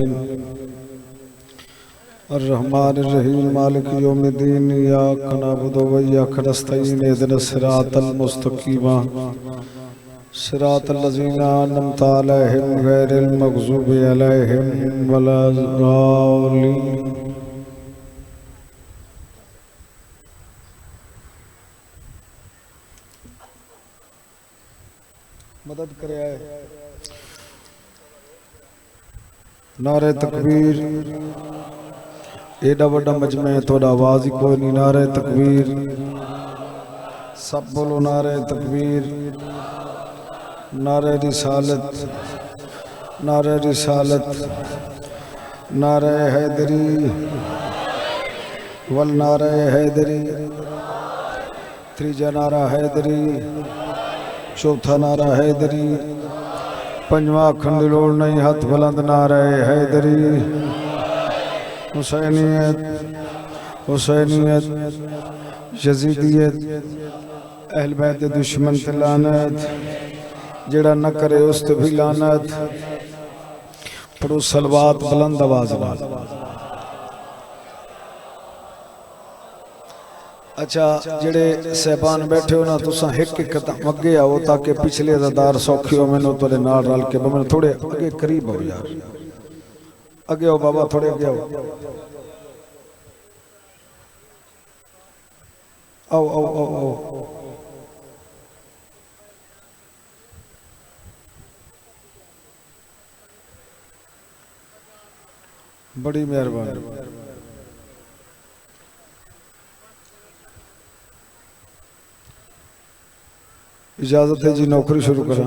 आमीन। अर्रहमानिर्रहीम मालिक यौमिद्दीन इय्याका नअबुदु व इय्याका नस्तईन इहदिनस सिरातल मुस्तकीम सिरातल लज़ीना अन्अमता अलैहिम गैरिल मग़ज़ूबि अलैहिम वलज़्ज़ालिन। मदद करे आए नारे तकबीर। एडा वड्डा मजमा है थोड़ा आवाज ही कोई नहीं। नारे तकबीर, सब बोलो नारे तकबीर। नारे रिसालत, नारे रिसालत, नारे हैदरी वल नारे हैदरी। त्रीजा नारा हैदरी, चौथा नारा हैदरी, पंजवा अखंड लोड़ नहीं हाथ बुलंद नारे हैदरी। हुसैनियत, हुसैनियत, यजीदियत, अहल बैत दुश्मन ते लानत, जेड़ा न करे उस ते भी लानत। पढ़ो सलवात बुलंद आवाज नाल। अच्छा जेड़े सहबान बैठे हो ना तुसा एक एक कदम अगे आओ ताकि पिछले दादार सौखे हो। मैनू तेरे नाल रल के मैं थोड़े अगे करीब हो यार। अगे आओ बाबा, थोड़े अगे आओ। आओ आओ आओ आओ। बड़ी मेहरबानी। इजाजत है जी, नौकरी शुरू करा।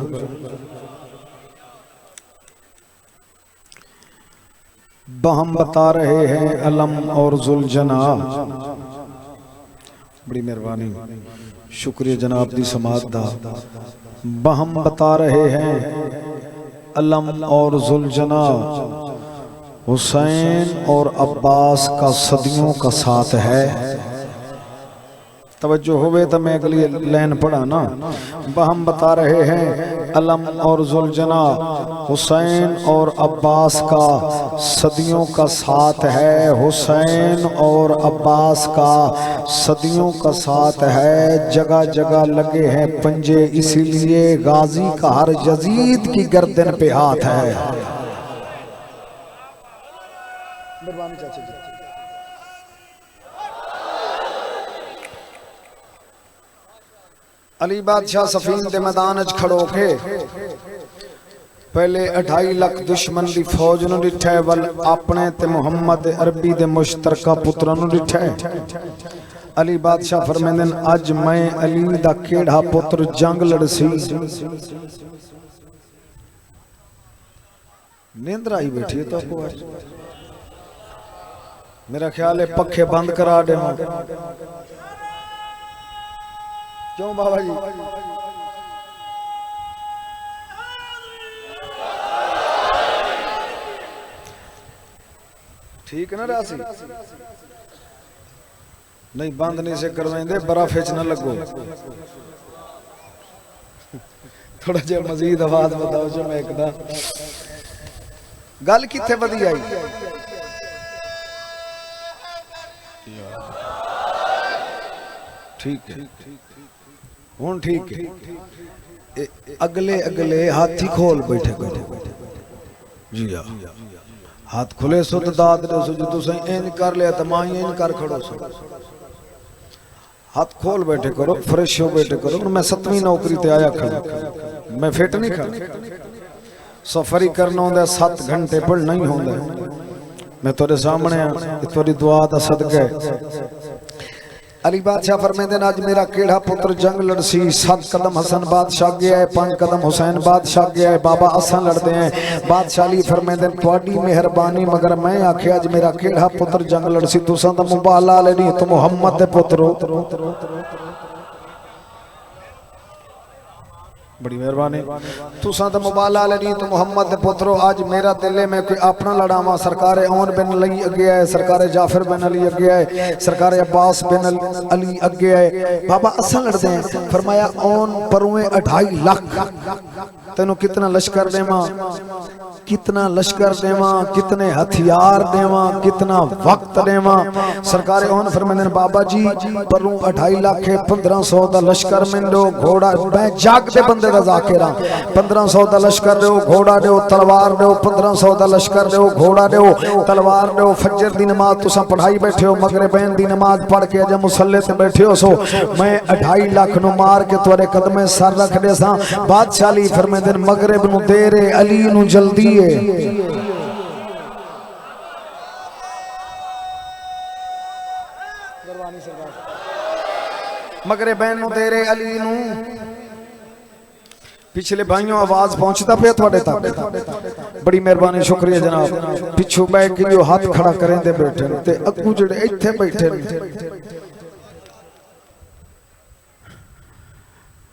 हम बता रहे हैं अलम और जुलजना। बड़ी मेहरबानी, शुक्रिया जनाब दी समात दा। हम बता रहे हैं अलम और जुलजना, हुसैन और अब्बास का सदियों का साथ है। तवज्जो होवे तो मैं अगली लाइन पढ़ा ना। हम बता रहे हैं अलम और जुलजना, हुसैन और अब्बास का सदियों का साथ है। हुसैन और अब्बास का सदियों का साथ है। जगह जगह लगे हैं पंजे, इसीलिए गाजी का हर यजीद की गर्दन पे हाथ है। अली बादशाह सफीन दे मैदान च खड़ो के पहले 2.5 लाख दुश्मन दी फौज नूं डिठा है, वल अपने ते मुहम्मद अरबी दे मुश्तरका पुत्रां नूं डिठा है। अली बादशाह फरमांदे ने अज मैं अली दा केड़ा पुत्र जंग लड़सी। नींदर आई बैठी है तो आपको मेरा ख्याल है पखे बंद करा दे। क्यों बाबा जी? ठीक है ना राशि? नहीं बंद नहीं से करवाएंगे, बर्फ न लगो। थोड़ा जिहा मजीद आवाज बताओ जो मैं एक गल किथे वधी आई। ठीक है हुण ठीक है। अगले अगले हाथी खोल बैठे बैठे जी हाँ, हाथ खुले सो तो दाद दे सो। जो तुम इंज कर लिया तो मां इंज कर खड़ो सो। हाथ खोल बैठे करो, फ्रेश हो बैठे करो। मैं 7वीं नौकरी ते आया खड़ा, मैं फिट नहीं खड़ा। सफर ही करना होंदा, 7 घंटे पढ़ना ही होंदा। मैं तेरे सामने तेरी दुआ दा सदका। अली बादशाह फरमाते हैं अज मेरा केड़ा पुत्र जंग लड़सी। 7 कदम हसन बादशाह गया है, 5 कदम हुसैन बादशाह गया है। बाबा असा लड़ते हैं। बादशाह अली फरमाते हैं थोड़ी मेहरबानी, मगर मैं आखे अज मेरा केड़ा पुत्र जंग लड़सी। तुसां दा मुबाला नहीं, तो मुहम्मद दे पुत्र हो। बड़ी मेहरबानी। तुसा तो मुबाला नहीं तो मुहम्मद दे पुत्रो। आज मेरा दिल है मैं कोई अपना लड़ावा। सरकार ओन बिन अली अगे है, सरकार जाफर बिन अली अगे है, सरकार अब्बास बिन अली अगे है। बाबा असा लड़ते हैं। फरमाया ओन परुए 2.5 लाख तेनों कितना लश्कर देवा। कितना लश्कर देवा, कितने हथियार देवा, कितना वक्त देवा। सरकार ओन फरमाते बाबा जी परू 2.5 लाख 1500 का लश्कर मिलो, घोड़ा मैं जागते बंदे का जाकिर हाँ। 1500 का लश्कर दो, घोड़ा दो, तलवार दो, 1500 का लश्कर दो, घोड़ा दो, तलवार दो। फजर दी नमाज तुसा पढ़ाई बैठे हो, मगरिबैन दी नमाज पढ़ के अज मुसल्ले ते बैठे हो सो मैं 2.5 लाख नु मार के तुहाडे कदमे सर रख दे सा। बादशाह अली फरमाते मगरिब नु देर है, अली नु जल्दी है। मगरिबैन नु देर है, अली नु। पिछले भाइयों आवाज पहुंचता पे थोड़े तक, बड़ी मेहरबानी शुक्रिया जनाब। पिछू बह के जो हाथ खड़ा करें दे बैठे ते अगू जेड़े इत्थे बैठे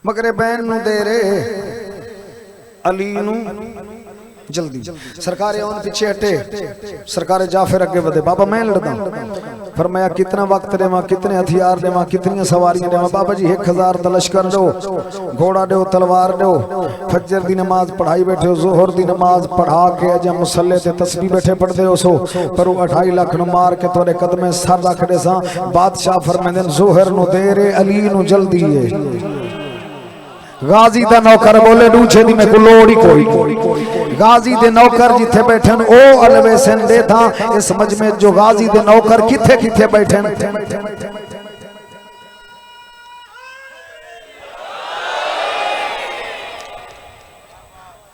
मगरिबैन नु देरे अली नु जल्दी। सरकार उन पीछे हटे, सरकार जाफर अगे बढ़े। बाबा मैं लड़दा, फरमाया कितना वक्त देवा, कितने हथियार देवा, कितनी सवारियां देवा। बाबा जी 1000 का लश्कर दो, घोड़ा दो, तलवार दो। फजर दी नमाज पढ़ाई बैठे हो, जोहर दी नमाज पढ़ा के अज मुसल्ले ते तस्बीह बैठे पढ़दे हो सो पर 2.5 लाख नु मार के तोरे कदमे सर रख दे सा। बादशाह फरमांदे जोहर नु देर है, अली नु जल्दी है। गाजी दा नौकर बोले दूजे दी में लोड़ ही कोई। गाजी दे नौकर जिथे बैठे ओ अलवे सेंदे था। इस मजमे जो गाजी दे नौकर किथे किथे बैठे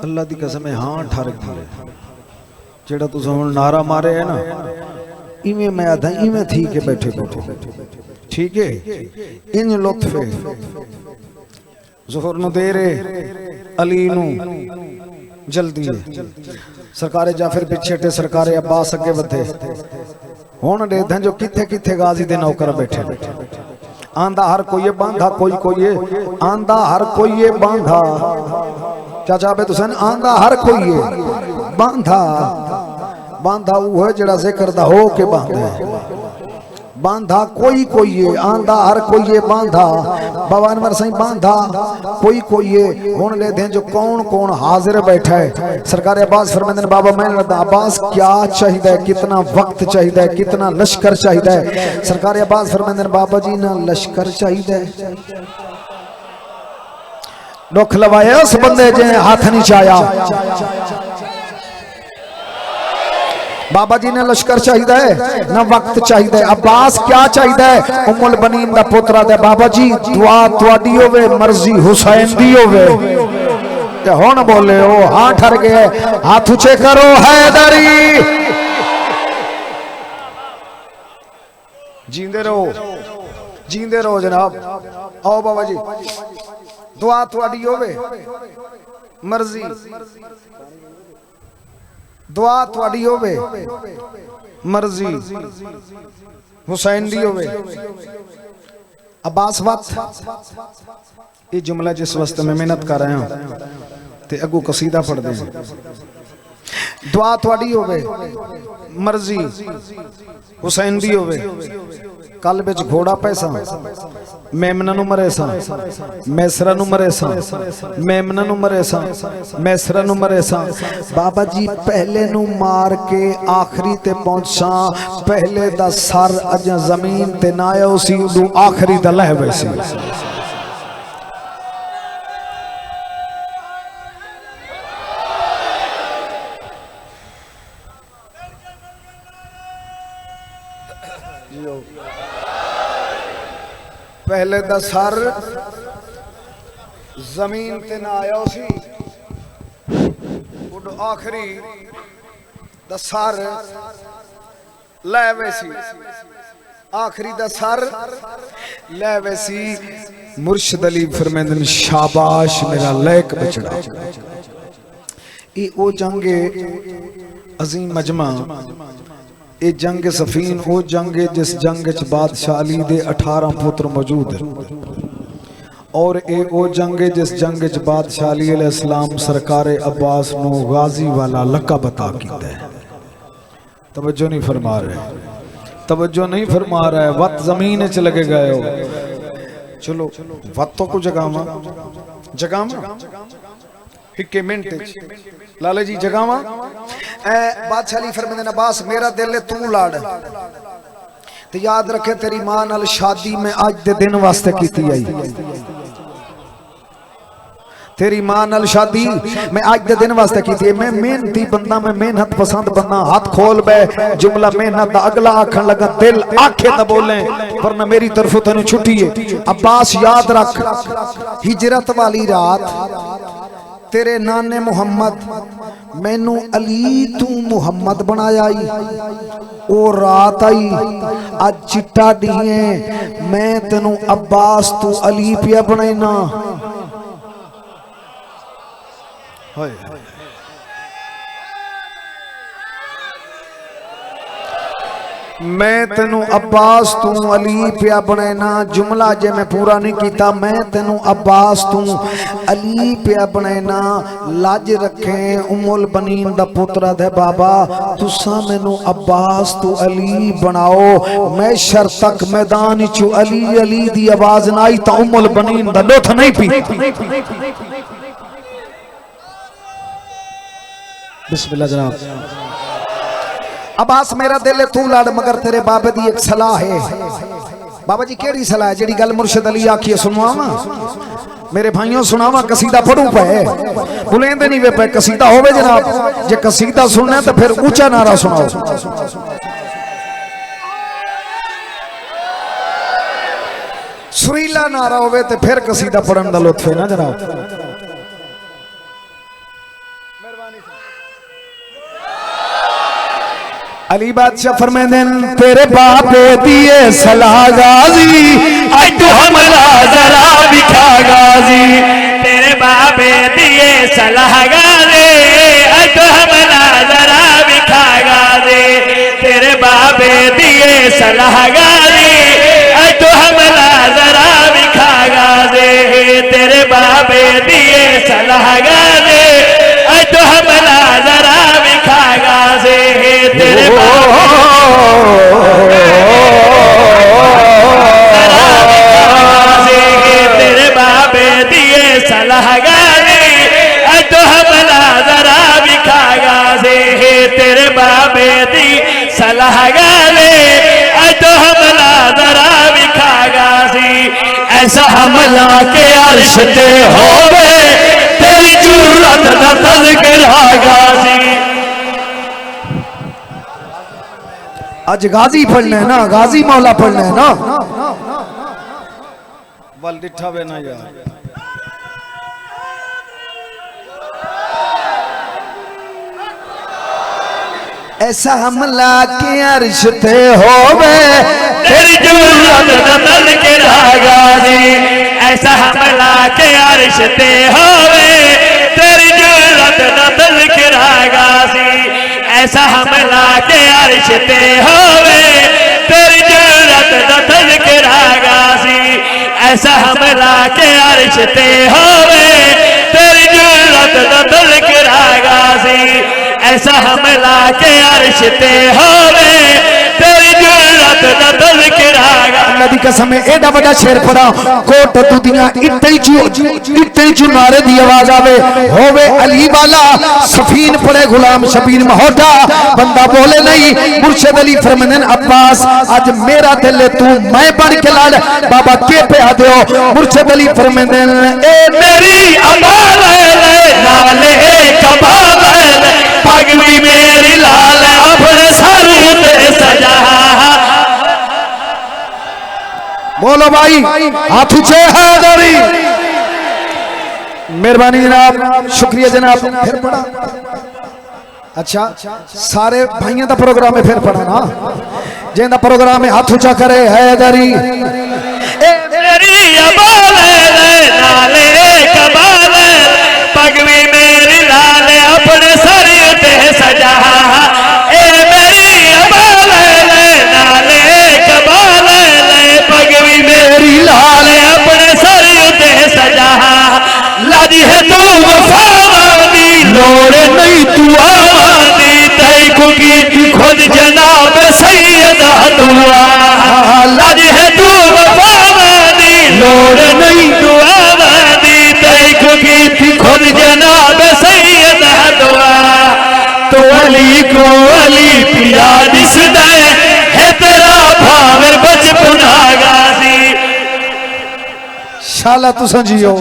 अल्लाह दी कसम है। हाँ ठर गए जेड़ा तुस हुण नारा मारे है ना, इवें मैं आधा इवें थी के बैठे बैठे ठीक है। इन लुत्फ जोहर नु देरे, अली नु जल्दी है। सरकार जाफिर पिछे टे, सरकार अब्बास अगे वधे। हुण देखदे जो किथे किथे गाजी दे नौकर बैठे। आंदा हर कोई बांधा, कोई कोई आंदा हर कोई बांधा। क्या चाहे तुसें आंदा हर कोई बांधा। बांधा वो है जड़ा जिक्र दा हो के बांधा। बांधा कोई कोई है, आंदा हर कोई है बांधा। बाबा अनवर सही बांधा कोई कोई है। हुण ले दे जो कौन कौन हाजिर बैठा है। सरकार अब्बास फरमांदे बाबा मैं लड़दा, अब्बास क्या चाहिए, कितना वक्त चाहिए, कितना लश्कर चाहिए। सरकार अब्बास फरमांदे बाबा जी ना लश्कर चाहिए। दुख लवाया उस बंदे जे हाथ नहीं चाया। बाबा जी ने लश्कर चाहिए ना वक्त चाहिए। अब्बास क्या चाहिए, उम्मुल बनीन दा पुत्रा दे। बाबा जी दुआ तुहाडी होवे, मर्जी हुसैन दी होवे। ते हुण बोले ओ हां ठर गए, हाथ ऊंचे करो हैदरी। जींदे रहो जनाब। आओ बाबा जी दुआ तुहाडी होवे, मर्जी दुआ तुहाडी होवे, मर्जी हुसैन दी होवे। अब्बास वक्त ये जुमला जिस वास्ते मैं मेहनत कर रहा हूं ते अगू कसीदा पढ़ दे। दुआ तुहाडी होवे, मर्जी हुसैन दी होवे। कल बिच घोड़ा पैसा मेमना नु मरे सा, मैसरा नु मरे सा, मेमना नु मरे सा, मैसरा नु मरे सा। बाबा जी पहले नु मार के आखिरी ते पहुंचा। पहले दा सर अज जमीन ते ना आया उसी उदू आखिरी दा लह वैसी। पहले दा सर जमीन ते ना आया उसी उड आखिरी दा सर लै वैसी। आखिरी दा सर लै वैसी। मुर्शिद अली फरमांदे शाबाश मेरा लैक बचड़ा। ये ओ जंगे अजीम मजमा, ये जंग सफीन वो जंग है जिस जंग च बादशाह अली दे 18 पुत्र मौजूद है। और ये वो जंग है जिस जंग च बादशाह अली अलैहिस्सलाम सरकार अब्बास नु गाजी वाला लक़ब अता कीता है। तवज्जो नहीं फरमा रहे, तवज्जो नहीं फरमा रहा है। वत जमीन च लगे गए हो। चलो वत तो को जगावा हिक्के मिनट लाले जी जगावा बादशाह अली फरमाते अब्बास मेरा दिल है तू लाड़ तो याद रखे तेरी मां नाल शादी में अज दे दिन वास्ते कीती आई तेरी मां नाल शादी मैं आज दे दिन वास्ते कीती है मैं मेहनती बंदा मैं मेहनत पसंद बंदा हाथ खोल बे जुमला मेहनत दा अगला आखन लगा दिल आखे तो बोले वरना मेरी तरफों तेन छुट्टी है अब्बास याद रख हिजरत वाली रात तेरे नाने मुहम्मद मैनू अली तू मुहम्मद बनाया ओ रात आई आज चिट्टा दिए मैं तेनू अब्बास तू अली पिया बनाईना मैं तेनू अब्बास तू अली पिया बनैना जुमला जे मैं पूरा नहीं किया मैं तेनू अब्बास तू अली पिया बनैना लाज रखे उमुल बनीन दा पुत्रा दे बाबा तुसा मैनू अब्बास तू अली बनाओ मैं शर तक मैदान चू अली अली दी आवाज ना आई तो उमुल बनीन दा लुथ नहीं पी बिस्मिल्लाह जनाब अब्बास मेरा दिल है तू लाड़ मगर तेरे बाबे दी एक सलाह है बाबा जी केड़ी सलाह है जेड़ी गल मुर्शिद अली आखी सुनवावा मेरे भाइयों सुनावा कसीदा पढ़ू पे बुलेंदे नहीं वे पे कसीदा होवे जनाब जे कसीदा सुनना तो फिर ऊंचा नारा सुनाओ सुरीला नारा होवे तो फिर कसीदा पढ़न दा लुत्फ है ना जनाब अली बादशाह फरमाते हैं तेरे बापे दिए सलाह गाजी आज तो हमला जरा बिखा गाजी तेरे बापे दिए सलाह गाजी आज तो हमला जरा बिखा गाजी तेरे बापे दिए सलाह गाजी आज तो हमला जरा बिखा गाजी तेरे बापे दिए सलाह गाजी आज तो हमला जरा बिखा गाजी तेरे तेरे बाबे दिए सलाह गाजी आज तो हमला जरा बिखा गाजी तेरे बाबे दी सलाह गाजी आज तो हमला जरा बिखा गाजी ऐसा हमला के अर्श ते होवे तेरी जुर्रत दा तज़किरा गाजी आज गाजी पढ़ना है ना गाजी मौला पढ़ना है ना बल डिठा वे ना यार ऐसा हमला के अर्श ते होवे तेरी जुर्रत दा तज़किरा गाजी ऐसा हमला के अर्श ते होवे तेरी जुर्रत दा तज़किरा गाजी ऐसा हमला के अर्श ते होवे तेरी जुर्रत दा तज़किरा गाजी ऐसा हमला के अर्श ते होवे तेरी जुर्रत दा तज़किरा गाजी ऐसा हमला के अर्श ते होवे तेरी जुर्रत दा तज़किरा अल्लाह दी कसम एडा बड़ा शेर पड़ा कोट दुनिया इत्ते चू नारे दी आवाज आवे होवे अली वाला सफीन पड़े गुलाम शबीर महोटा बंदा बोले नहीं मुर्शिद अली फरमाते अब्बास आज मेरा दिल है तू मैं बन के लाड़ बाबा के पे आ दो मुर्शिद अली फरमाते ए मेरी अबाले लाले कबाले पगड़ी मेरी लाल अपने सर पे सजा बोलो भाई हाथ ऊंचे हैदरी मेहरबानी जनाब शुक्रिया जनाब फिर पढ़ा अच्छा सारे भाइयों का प्रोग्राम है फिर पढ़ा ना जिंदा प्रोग्राम है हाथ ऊंचा करे हैदरी मेरी अबाले लाले कबाले पगड़ी मेरी लाल अपने सर पे सजा ए मेरी अबाले लाले कबाले पगड़ी मेरी लाल अपने सर पे सजा लादी है तू वफावादी लोड़ नहीं तू आवादी तय को की खुद जनाब सैयदा दुआ लादी है तू वफावादी लोड़ नहीं तू आवादी तय को की खुद जनाब अली को अली पिया दिसदा है तेरा भावर बचपन गाजी शाला तुसा जियो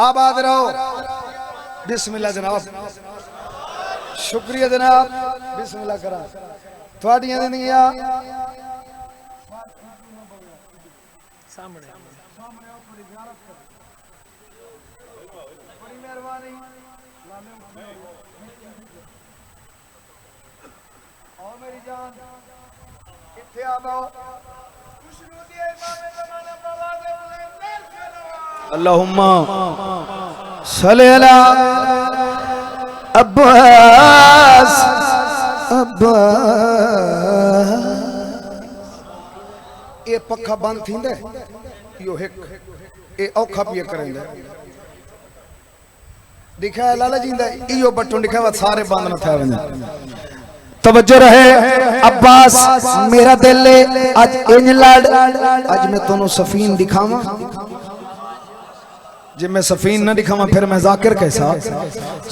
आबाद रहो बिस्मिल्लाह जनाब शुक्रिया जनाब बिस्मिल्लाह करा थोड़ियां जिंदगियां अल्लाहुम्मा सल्ली अला अब्बास ये पक्का बंद थींदे यो हिक ये औखा पिए करेंगे दिखा है लाला जींदा यो बटन दिखा हुआ सारे बंद न थे वने तवज्जो रहे अब्बास मेरा दिल ले आज इंज लड़ आज मैं तोनु सफीन दिखावा जे मैं सफीन न दिखावा फिर मैं जाकिर कैसा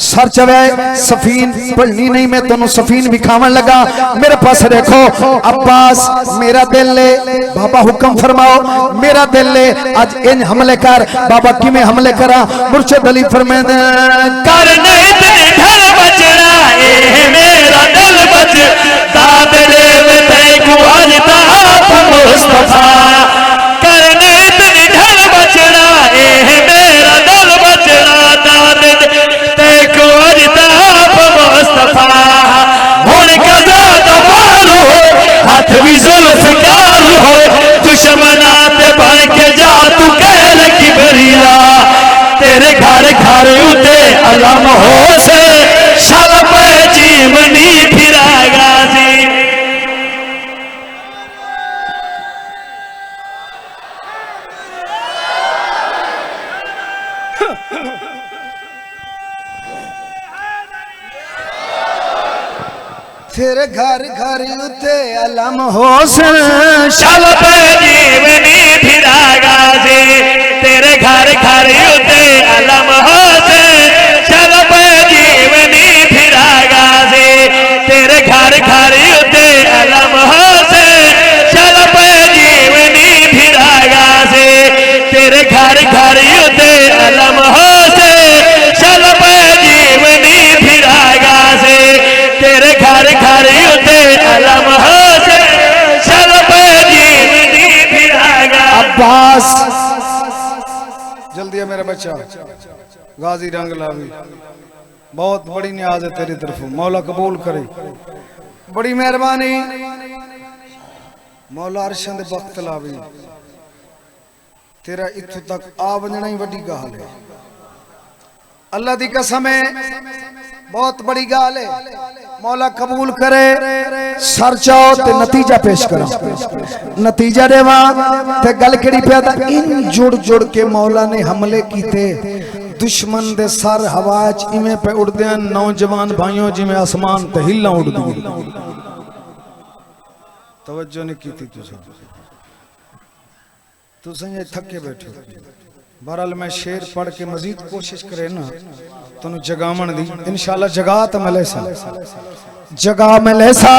सर चवे सफीन पढ़नी नहीं मैं तोनु सफीन दिखावन लगा मेरे पास देखो अब्बास मेरा दिल ले बाबा हुक्म फरमाओ मेरा दिल ले आज इंज हमले कर बाबा किमें हमले करा मुर्शिद अली फरमाते करने इतने ढल बचना ए मेरा दिल बच दादरे में तेको अजता मुस्तफा करने इतने ढल बचना ए मेरा दिल बचना दादरे तेको अजता मुस्तफा हुन कदा दबारो हाथ भी जुल्फकार हो दुश्मनात बन के जा तू कह लगी बरिया तेरे घर घर उते अलम हो से शल पे जीवनी फिरा गाजी तेरे घर घर उते अलम हो से शल पे जीवनी फिरा गाजी तेरे घर घर उते अलम हो से शल पे जीवनी फिरा गाजी तेरे घर घर उते अलम हो से शल पे जीवनी फिरा गाजी तेरे घर घर उते अलम हो से शल पे जीवनी फिरा गाजी तेरे घर घर उते अलम हो से शल पे जीवनी फिरा गाजी अब्बास जल्दी है मेरा बच्चा गाजी रंग लावी बहुत बड़ी न्याज है तेरी तरफ मौला कबूल करे बड़ी मेहरबानी मौला अरशां दे वक्त लावी तेरा इत्थों तक आ वजना ही बड़ी गाल है अल्लाह दी कसम है बहुत बड़ी गाल है मौला कबूल करे सर चाओ ते नतीजा पेश करो नतीजा देवा ते गल केड़ी पिया ता इन जुड़ जुड़ के मौला ने हमले कीते दुश्मन दे सर हवा च इवें पे उड़दे हैं नौजवान भाइयों जिवें आसमान ते हिल्ला उड़दी तवज्जो नहीं कीती तुसां ये थके बैठो बहरहाल मैं शेर पढ़ के मजीद कोशिश करे ना तुम जगावन दी इंशाल्लाह जगा तो मिले सा जगा मिले सा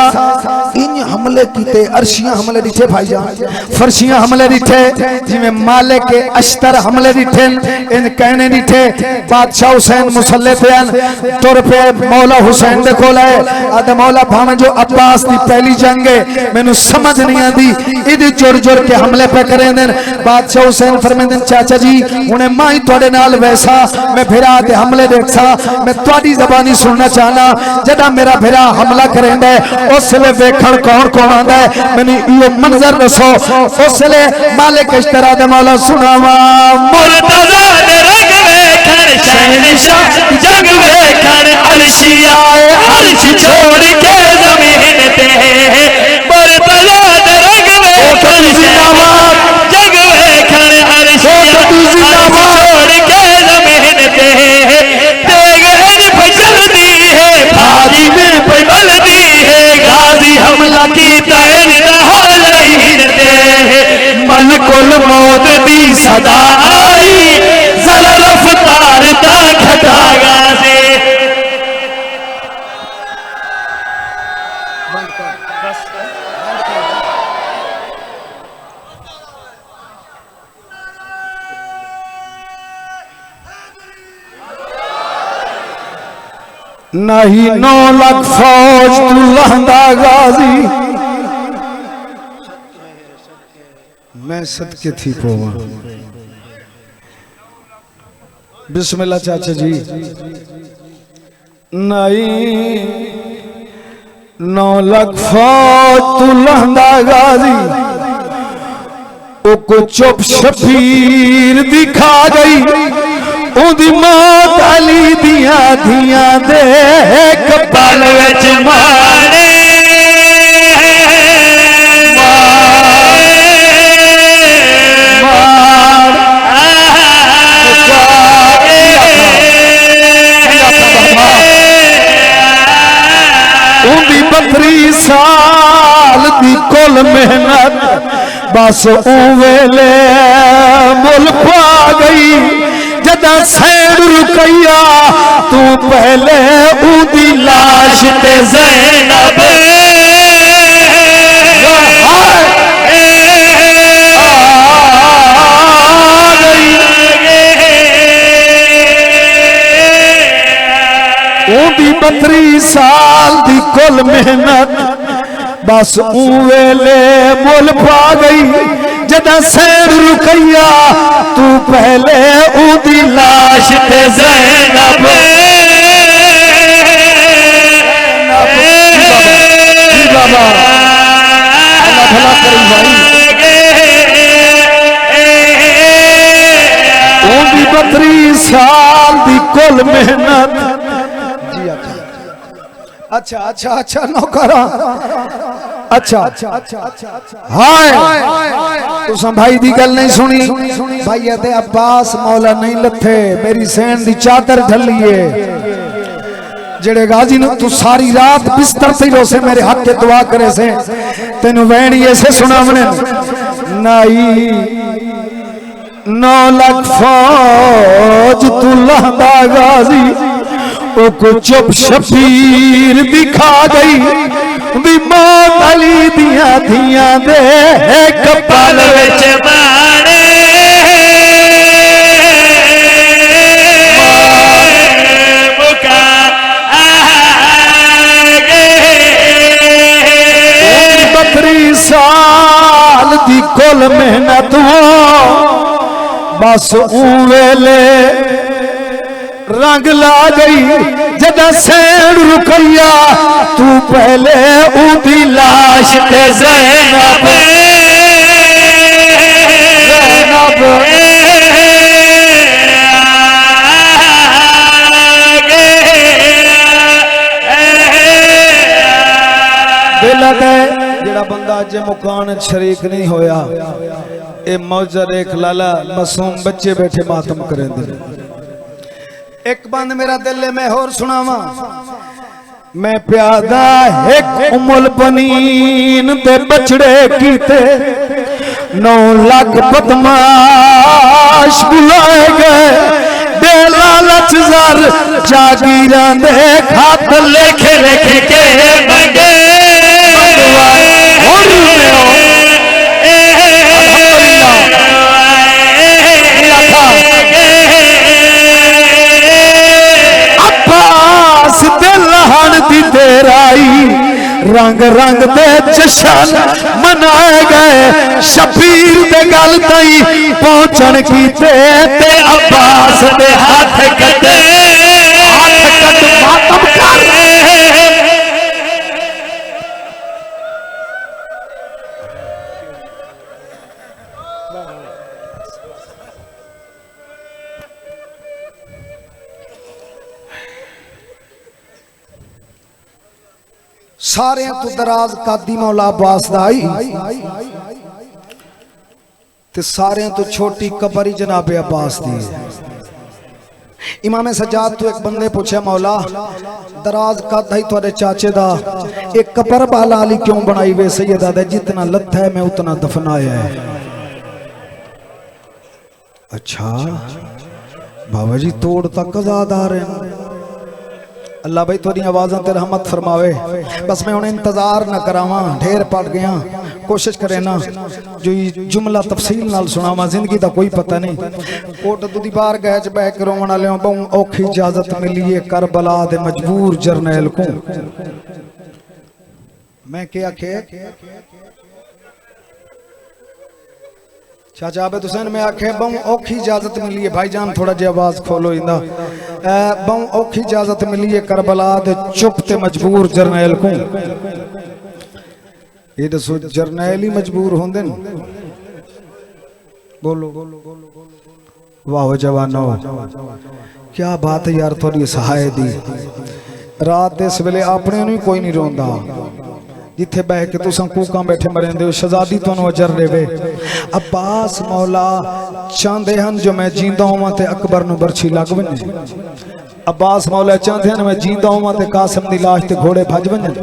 इन हमले कीते अरशियां हमले दिखे भाईजान फरशियां हमले दिखे जिवें मालिक के अश्तर हमले दिखे इन कहने दिखे बादशाह हुसैन मुसल्ले पे अन तुर पे मौला हुसैन दे कोल है अद मौला भावे जो अब्बास दी पहली जंग है मैनू समझ नहीं आती इदी जुड़ जुड़ के हमले पे करे देन बादशाह हुसैन फरमांदे चाचा जी हुणे मां ही तुहाडे नाल वैसा मैं भिरा ते हमले देखसा मैं तुहाडी ज़बानी सुनना चाहना जदा मेरा भिरा हमला करेंदा है उस वे वेखण कौन कौन आंदा है मैंने यो मंजर दसो उस वे मालिक इश्तरा दे मौला सुनावा मुर्तजा दे रंग वेखण शहंशाह जग वेखण अर्शी आए अर्श छोड़ के जमीन ते मुर्तजा दे रंग वेखण जग वेखण अर्शी छोड़ के जमीन ते तेग फसलती है भारी में पलती है गाजी हमला की तैन दहाड़ ते मलकुल मौत दी सदा आई नहीं 9 लाख फौज तू लहंदा गाजी मैं सदके थी पोवा। बिस्मिल्लाह चाचा जी। नहीं 9 लाख फौज तू लहंदा गाजी ओ को चुप शबीर दिखा गई उदी मौत अली दिया धिया दे कपाल विच मारे उदी 32 साल दी कुल मेहनत बस उवेले मुल पा गई जदा सैर रुकैया तू पहले उदी लाश ते ज़ैनब उदी 32 साल दी कुल मेहनत बस उवेले मुल पा गई जदा सैर रुकैया तू पहले उदी लाश ते ज़ैनब बाबा अल्लाह भला करी भाई उदी 32 साल दी कुल मेहनत। अच्छा अच्छा अच्छा नौकरा अच्छा हाय तुम भाई दी गल नहीं सुनी भाई ते अब्बास मौला नहीं लथे मेरी सैन दी चादर ढलिए जेड़े गाजी ने तू सारी रात बिस्तर से रोसे मेरे हक के दुआ करे से तेनु वैणी ऐसे सुनावने नाई 9 लाख फौज तू लहंदा गाजी ओ को चुप शबीर दिखा गई दी मौत अली दिया धिया दे कपाल विच मारे मुका आगे 32 साल दी कुल मेहनत बस उवेले रंग ला गई जदा सैन रुकैया तू पहले उदी लाश ते ज़ैनब दिल दे जेड़ा बंदा अज मुकान शरीक नहीं होया ए मौजा देख लाला मासूम बच्चे बैठे मातम करेंदे। एक बंद मेरा दिल में होर सुनावा मैं प्यादा एक उमुल बनीन ते बछड़े कीते 9 लाख बदमाश बुलाए गए दे लालच ज़र जागीरां दे खात लिख लिख के मंगे रंग रंग दे जशन मनाए गए शबीर दे गल तई पहुंचन कीते ते अब्बास दे हाथ कटे मातम कर सारे तू दराज कादी मौला अब्बास दा आई ते सारे तू छोटी कबरी जनाबे अब्बास दी। इमाम सज्जाद तो एक बंदे पूछे मौला दराज कद है तुहाडे चाचे दा एक कबर बाला अली क्यों बनाई वे सैयदा दे जितना लथ है मैं उतना दफनाया है। अच्छा बाबा जी तोड़ तक आजादार है अल्लाह भाई थोड़ी आवाज़ों ते रहमत फरमावे। बस मैं उन्हें इंतजार न करावा ढेर पड़ गया कोशिश करे ना जो ये जुमला तफसील नाल सुनावा, जिंदगी का कोई पता नहीं। कोट दी बार गए च बह के रोवन वाले बहु औखी इजाजत मिली है करबला दे मजबूर जरनैल को। मैं क्या आखे चाचा आबिद हुसैन में आखे बहु औखी इजाजत मिली है। भाईजान थोड़ा जी आवाज खोलो इंदा। बहु औखी इजाजत मिली है करबला दे चुप ते मजबूर जरनैल को। ये दसो जरनैल ही मजबूर होंदे न? बोलो वाह जवानो, क्या बात है यार थोड़ी सहाय दी। रात इस वेले अपने नूं कोई नहीं रोंदा, जिथे बह के तुसां कूकां बैठे मरेंदे हो। शहजादी तुहानूं अजर देवे। अब्बास मौला चाहते हैं जो मैं जींदा होवां ते अकबर नूं बरछी लग वजे। अब्बास मौला चाहते हैं मैं जींदा होवां ते कासिम दी लाश ते घोड़े भज वजन।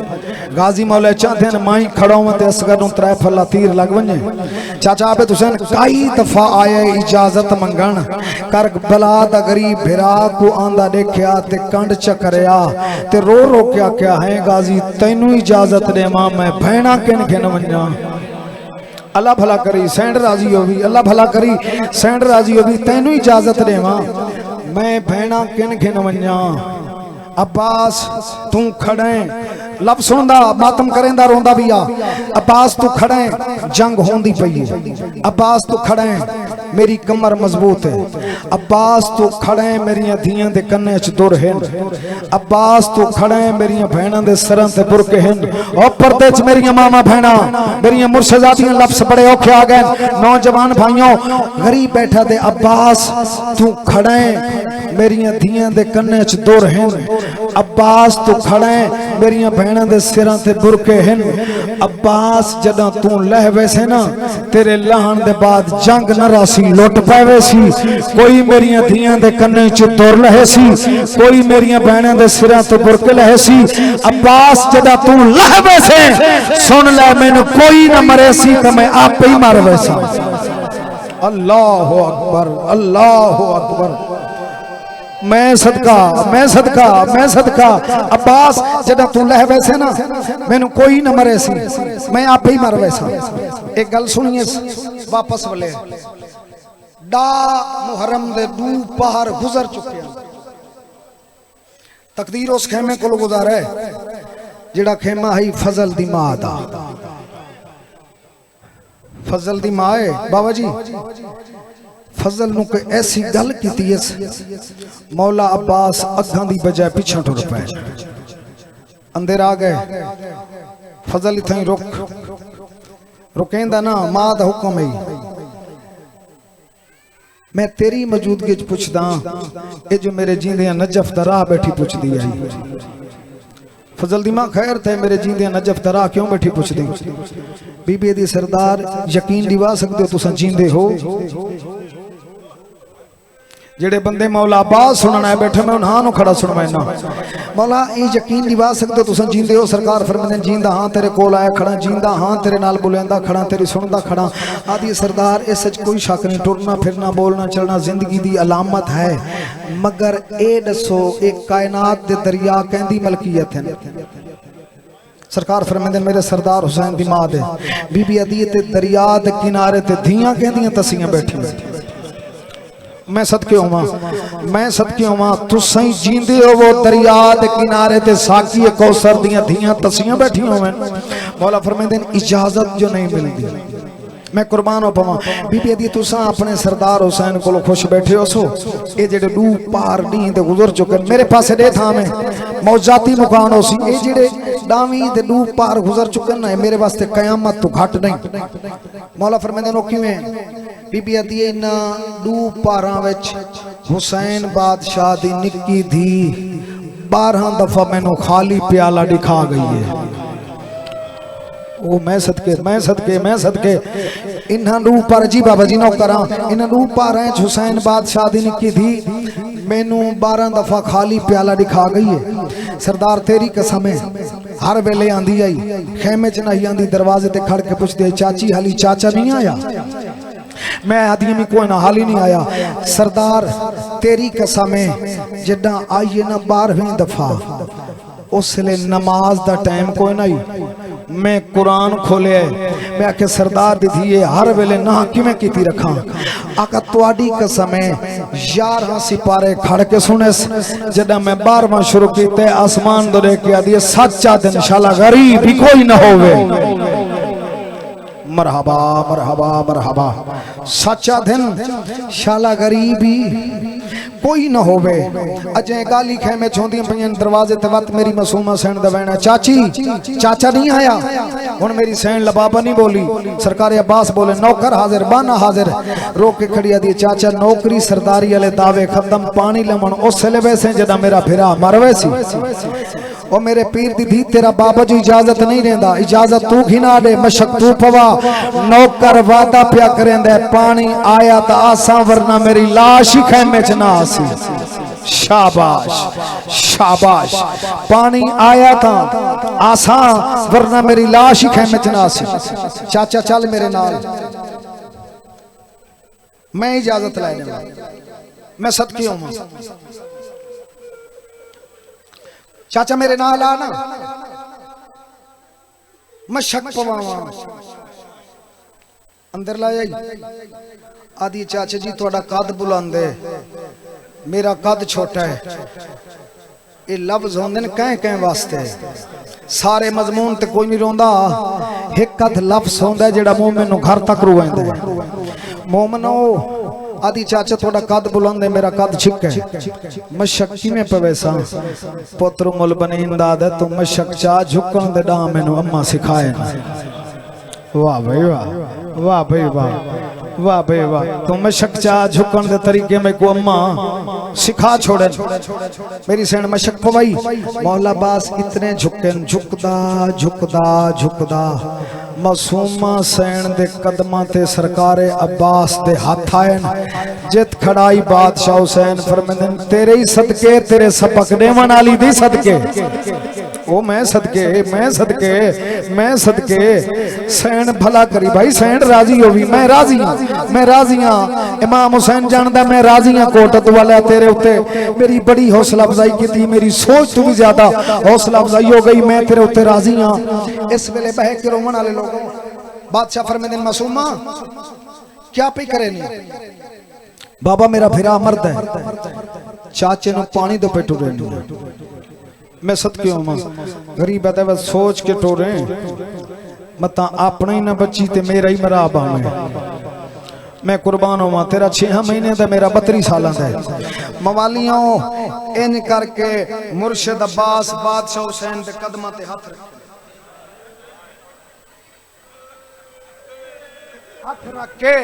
गाजी मौला चाहते हैं मां ही खड़ा होवां ते असगर नूं त्रै फला तीर लग वजे। चाचा आबिद हुसैन कई दफा आए इजाजत मंगण, करबला दा गरीब भिरा को आंदा देखिया ते कंड चकरिया ते रो रो क्या क्या है गाजी तैनू इजाजत देवां मैं भैणा किन किन वजा। अल्लाह भला करी सैंड राजी होगी, अल्लाह भला करी सैंड राजी होगी, तैनू इजाजत देवां मैं भैणा किन किन वजा। अब्बास तू खड़े लब सुनदा मातम करेंदा रोंदा भी आ। अब्बास तू खड़े जंग होंदी पई है। अब्बास तू खड़े मेरी कमर मजबूत है। अब्बास तू खड़े मेरिया धियां दे कन्ने च दुर हैं। अब्बास तू खड़े मेरिया भैणां दे सरां ते बुरके हैं। ओ पर्दे च मेरिया मामा भैणा मेरिया मुर्शदादियां लफ्ज़ बड़े औखे आ गए। नौजवान भाइयों गरीब बैठा दे अब्बास तू खड़े मेरिया धियां दे कन्ने च दुर हैं। अब्बास तू खड़े मेरिया भैणां दे सिरां ते बुरके हैं। अब्बास जदा तू लह वैसे ना तेरे लहन दे बाद जंग न रासी लुट पावे सी। कोई मेरिया धियां दे कन्ने च दुर लहे सी, कोई मेरिया भैणां दे सिरां ते बुरके लहे सी। अब्बास जदा तू लह वैसे सुन ले मैनू कोई न मरे सी ते मैं आपे ही मर वैसा। अल्लाह अकबर अल्लाह अकबर। मैं सदका मैं सदका मैं सदका। अब्बास जदा तू लह वैसे ना मैनू कोई न मरे सी मैं आपे ही मर वैसा। एक गल सुनिए वापस वाले डा मुहर्रम दे दू पहर गुजर चुके हैं। तकदीर उस खेमे को गुजारा है जिहड़ा खेमा है फजल दी मां दा। फजल दी मां है बाबा जी। फजल नूं कोई ऐसी गल कीती है मौला अब्बास अखां दी बजाय पिछा टुर पे। अंदर आ गए फजल इत्थे रुक रुकेंदा ना मां दा हुक्म है। मैं तेरी मौजूदगी च पुछदा ये जो मेरे जींदे नजफ दा राह बैठी पुछदी आई। फजल दी मां खैर थे मेरे जींदे नजफ दा राह क्यों बैठी पुछदी। बीबी दी सरदार यकीन दिवा सकदे हो तुसां जींदे हो। जेड़े बंदे मौला अब्बास सुनना है बैठे मैं उन्हां खड़ा सुनवाना। मौला ये यकीन दिवा सकते हो तुसां जींदे हो। सरकार फरमांदे जींदा हां तेरे कोल आया खड़ा, जींदा हां तेरे नाल बुलंदा खड़ा, तेरी सुनदा खड़ा। आदि सरदार इस कोई शक नहीं, टुरना फिरना बोलना चलना जिंदगी दी अलामत है। मगर ए दसो एक कायनात दे दरिया कहंदी मलकियत है। सरकार फरमांदे मेरे सरदार हुसैन दी मां दे बीबी अदी ते दरिया दे किनारे ते धियां कहंदियां तसियां बैठी। मैं सदके होवां मैं सदके होवां तुसां ही जींदे हो वो दरिया दे किनारे ते साकी कौसर दियां धियां तसियां बैठी होवें। मौला फरमांदे इजाजत जो नहीं मिलदी मैं कुर्बान हो पवां। बीबी दी तुसां अपने सरदार हुसैन को खुश बैठे हो सो ये जेडे डू पार डी ते गुजर चुके मेरे पास दे था में मौजाती मुकान हो सी। ये जेडे डावी ते डू पार गुजर चुके ना मेरे वास्ते कयामत तो घट नहीं। मौला फरमांदे नो किवें बीबी आदि इना डू पारा विच हुसैन बादशाह दी निक्की धी 12 दफा मैनू खाली प्याला दिखा गई है। ओ मैं सदके इन्हां डू पर जी बाबा जी नो करा इन्हां डू पारा हुसैन बादशाह दी निक्की धी मैनू 12 दफा खाली प्याला दिखा गई है। सरदार तेरी कसम है हर वेले आंदी आई खेमे च नहीं आंदी दरवाजे ते खड़ के पुछदी चाची हाली चाचा नहीं आया। मैं आदि में कोई ना हाल ही नहीं आया। सरदार तेरी कसम है जिदा आइए ना 12वीं दफा उसले नमाज दा टाइम कोई नहीं मैं कुरान खोलिया मैं आखे सरदार दी थी हर वेले ना किवें कीती रखा आका तुआडी कसम है 11 सिपारे खड़ के सुने जदा मैं 12वां शुरू कीते आसमान दो देख के आदि सच्चा दिन शाला गरीब भी कोई ना होवे मरहबा मरहबा मरहबा सच्चा दिन शाला गरीबी कोई ना होवे अजय गाली खेमे छोंदी पईन दरवाजे ते वत मेरी मासूमा सैन दवैना चाची चाचा नहीं आया हुन मेरी सैन लबाबा नहीं बोली सरकार अब्बास बोले नौकर हाजिर बाना हाजिर रोक के खड़ी आदी चाचा नौकरी सरदारी वाले दावे खत्म पानी लमन उस ले वैसे जदा मेरा फिरा मरवे सी ओ मेरे पीर दी धी तेरा बाबा जी इजाजत नहीं देंदा इजाजत तू घिना दे मशक तू पवा नौकर वादा पिया करेंदे पानी आया ता आसा वरना मेरी लाश ही खैमे च ना आसी शाबाश शाबाश पानी आया था आसा वरना मेरी लाश ही खैमे च ना आसी चाचा चल मेरे नाल मैं इजाजत लेने मैं सदके होवां चाचा मेरे नाल आ ना मैं शक पवावा अंदर लाया आदि चाचा जी थोड़ा कद बुलंद है मेरा कद छोटा है ये लफ्ज होंदे ने कह कह वास्ते सारे मजमून ते कोई नहीं रोंदा एक कद लफ्ज होंदा जेड़ा मोमिन नु घर तक रुवांदा मोमिनो आदि चाचा थोड़ा कद बुलंद है मेरा कद छिक है मशक किवें पवेसा पुत्र मुल बनीन दादा तू मशक चा झुकण दे डा मैनू अम्मा सिखाए वाह भाई वाह भाई वाह भाई वाह तू मशक चा झुकण दे तरीके में को अम्मा सिखा छोड़े मेरी सेण मशक पवाई मौला बास इतने झुकन झुकदा झुकदा झुकदा मासूमा सैन दे कदमां ते सरकार अब्बास दे हाथ आए जित खड़ाई बादशाह हुसैन फरमांदे तेरे ही सदके तेरे सबक देवन वाली दी सदके ओ मैं सदके मैं सदके मैं सदके सैन भला करी भाई सैन राजी होवी मैं राजी हां इमाम हुसैन जानदा मैं राजी हां कोटत वाला तेरे उत्ते मेरी बड़ी हौसला अफजाई की मेरी सोच तो भी ज्यादा हौसला अफजाई हो गई मैं तेरे उत्ते राजी हां इस वेले बह के रोवन वाले लोग बादशाह फरमाते मासूमा क्या पे करे नहीं बाबा मेरा फिरा मर्द है चाचे नु पानी दो पे टुरे मैं सदके होवां गरीब है बस सोच के टोरे मता अपना ही ना बच्ची ते मेरा ही मरा बावे मैं कुर्बान होवां तेरा 6 महीने दा मेरा 32 साल दा है मवालियों इन करके मुर्शिद अब्बास बादशाह हुसैन दे कदमां ते हाथ रख के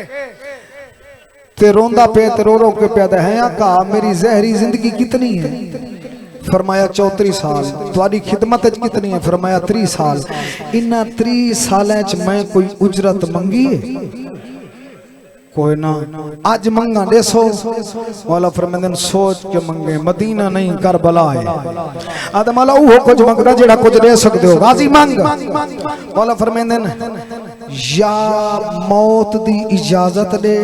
ते रोंदा पे ते रो रो के प्यादा है आका मेरी जहरी जिंदगी कितनी है फरमाया 34 साल तुम्हारी खिदमत कितनी है फरमाया 30 साल इन्ना 30 साल मैं कोई उजरत मंगी है कोई ना आज मंगा देसो मौला फरमांदे सोच के मंगे मदीना नहीं करबला है आदे मौला वो कुछ मंगदा जेड़ा कुछ दे सकदे हो गाजी मंग मौला फरमांदे या मौत दी इजाजत दे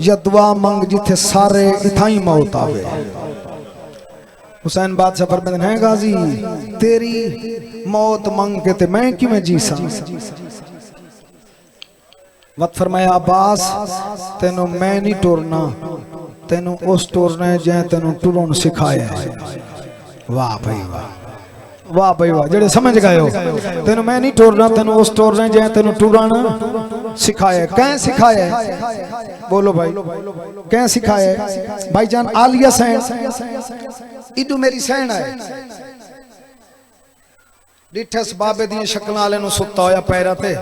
या दुआ मंग जिथे सारे इथाई मौत आवे हुसैन बादशाह फरमांदे हैं गाजी तेरी मौत मंग के ते मैं किवें जी सा वत फरमाया अब्बास तेनू मैं नहीं टुरना तेनू उस टुरना है जै तेनू टुरन सिखाया है वाह भाई वाह भाई वाह जेड़े समझ गए हो तेनू मैं नहीं टुरना तेनू उस टुरना जै तेनू टुरन सिखाया कै सिखाया है बोलो भाई कै सिखाया है भाईजान आलिया सैन इदू मेरी सैन है डिठस बाबे दी शक्ल वाले नु सुत्ता होया पैरा ते